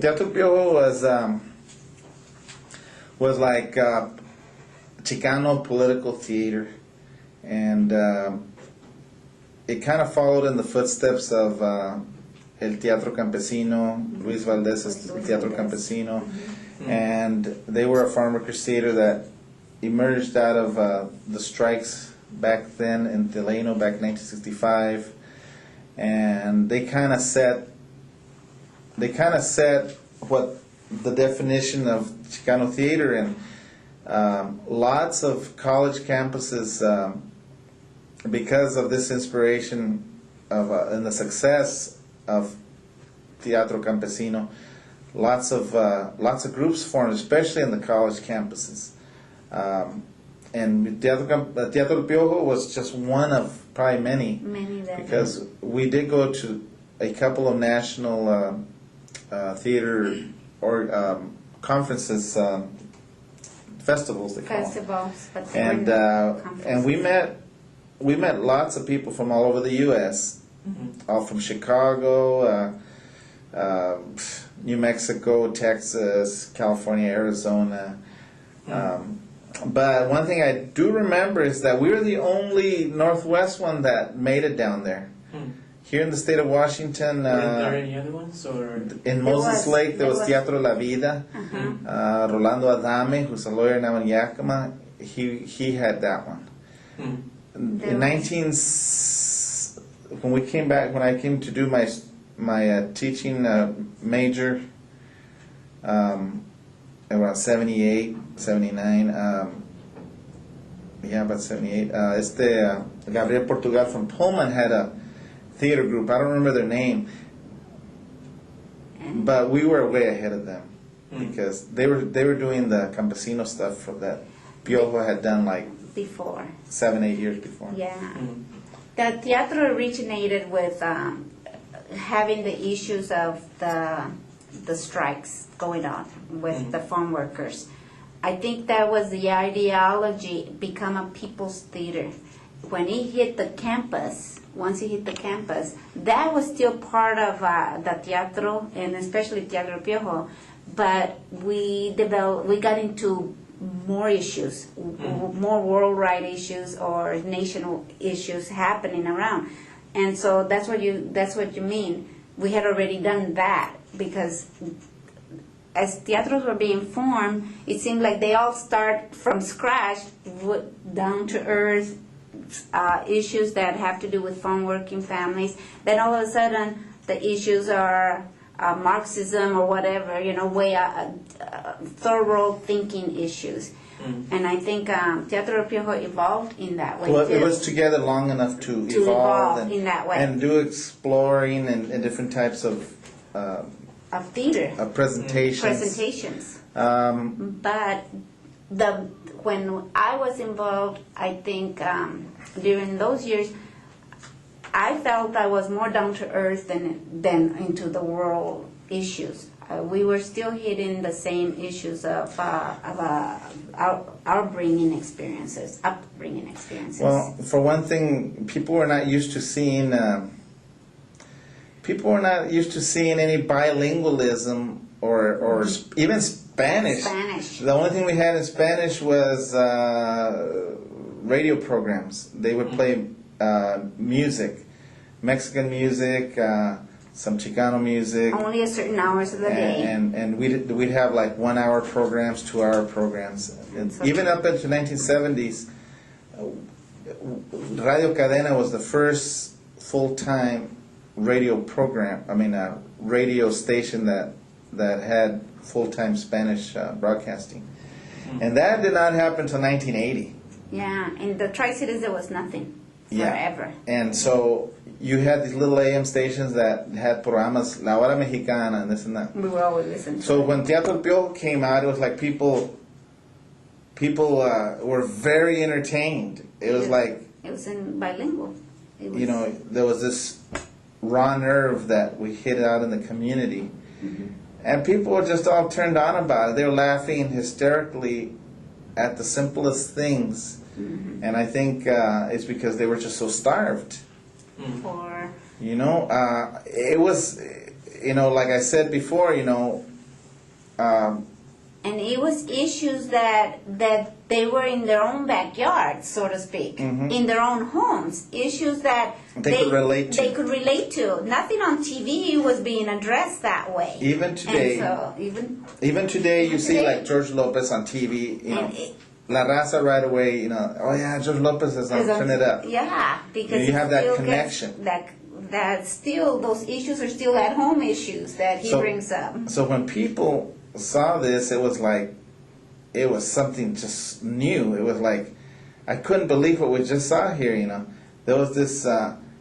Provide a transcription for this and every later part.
Teatro Piojo was like Chicano political theater, and it kind of followed in the footsteps of El Teatro Campesino, Luis Valdez's Teatro Campesino, and they were a farm workers theater that emerged out of the strikes back then in Delano back in 1965, and they kind of set what the definition of Chicano theater, and lots of college campuses, because of this inspiration of and the success of Teatro Campesino, lots of groups formed, especially in the college campuses. And Teatro del Piojo was just one of probably many because we did go to a couple of national theater or conferences, festivals they call them. And we met lots of people from all over the U.S., all from Chicago, New Mexico, Texas, California, Arizona. But one thing I do remember is that we were the only Northwest one that made it down there. Here in the state of Washington, Were there any other ones, or in Moses Lake, there was Teatro La Vida. Rolando Adame, who's a lawyer now in Yakima, he had that one. In when I came to do my teaching major, around 78, 79, about 78, Gabriel Portugal from Pullman had a theater group. I don't remember their name, but we were way ahead of them because they were doing the campesino stuff that Piojo had done like before 7-8 years before. Yeah, the teatro originated with having the issues of the strikes going on with the farm workers. I think that was the ideology, become a people's theater. When it hit the campus, once it hit the campus, that was still part of the teatro, and especially Teatro Piojo. But we got into more issues, more worldwide issues or national issues happening around, and so that's what you mean. We had already done that because as teatros were being formed, it seemed like they all start from scratch, down to earth. Issues that have to do with farm working families. Then all of a sudden, the issues are Marxism or whatever, thorough thinking issues. And I think Teatro Piojo evolved in that way. Well, too. it was together long enough to evolve in that way and do exploring and different types of theater, of presentations. But when I was involved, I think during those years, I felt I was more down to earth than into the world issues. We were still hitting the same issues of our upbringing experiences. Well, for one thing, people were not used to seeing any bilingualism or even Spanish. The only thing we had in Spanish was radio programs. They would play music, Mexican music, some Chicano music. Only at certain hours of the day. And we'd have like 1 hour programs, 2 hour programs. Even up into the 1970s, Radio Cadena was the first full-time radio program. Radio station that had full-time Spanish broadcasting. And that did not happen until 1980. Yeah, in the Tri-Cities there was nothing forever. And so you had these little AM stations that had programas, La Hora Mexicana, and this and that. We were always listening to So when Teatro del Piojo came out, it was like people were very entertained. It was in bilingual. There was this raw nerve that we hit out in the community. And people were just all turned on about it. They were laughing hysterically at the simplest things. And I think it's because they were just so starved. Or It like I said before, and it was issues that they were in their own backyard, so to speak, in their own homes. Issues that they could relate to. They could relate to. Nothing on TV was being addressed that way. Even today, and so even today, you see like George Lopez on TV. La Raza right away. Oh yeah, George Lopez is on. Turn it up. Yeah, because you have that connection. That still those issues are still at home issues that he brings up. So when people saw this, it was like, it was something just new. It was like, I couldn't believe what we just saw here, There was this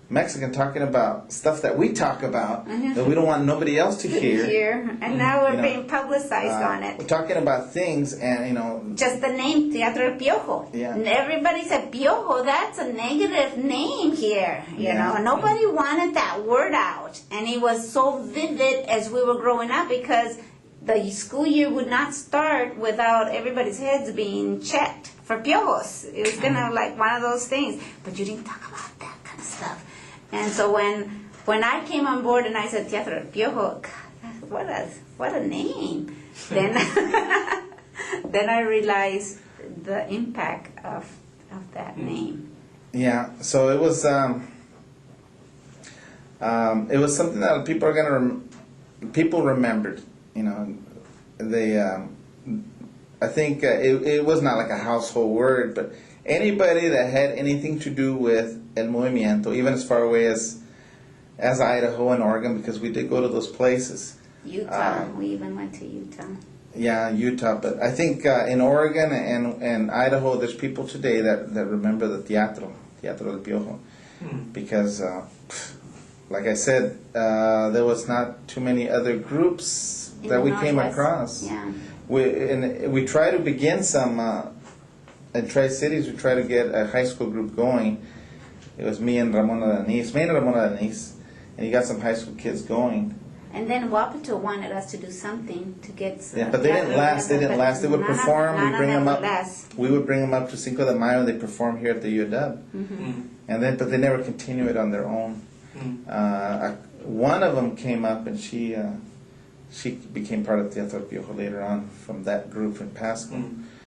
Mexican talking about stuff that we talk about that we don't want nobody else to hear. And now we're being publicized on it. We're talking about things and, just the name, Teatro del Piojo. Yeah. And everybody said, Piojo, that's a negative name here, you know. Nobody wanted that word out. And it was so vivid as we were growing up because the school year would not start without everybody's heads being checked for piojos. It was kind of like one of those things. But you didn't talk about that kind of stuff. And so when I came on board and I said Teatro del Piojo, God, what a name. Then then I realized the impact of that name. Yeah, so it was something that people remembered. They I think it was not like a household word, but anybody that had anything to do with El Movimiento, even as far away as Idaho and Oregon, because we did go to those places. Utah, we even went to Utah. Yeah, Utah, but I think in Oregon and Idaho, there's people today that remember the Teatro del Piojo, because like I said, there was not too many other groups that we came across. Yeah. We try to begin some in Tri-Cities. We try to get a high school group going. It was me and Ramona Danis, and you got some high school kids going. And then Wapato wanted us to do something to get. But they didn't last. They would perform. We bring them up. We would bring them up to Cinco de Mayo. They perform here at the UW, but they never continue it on their own. One of them came up, and she became part of Teatro Piojo later on from that group in Pasco.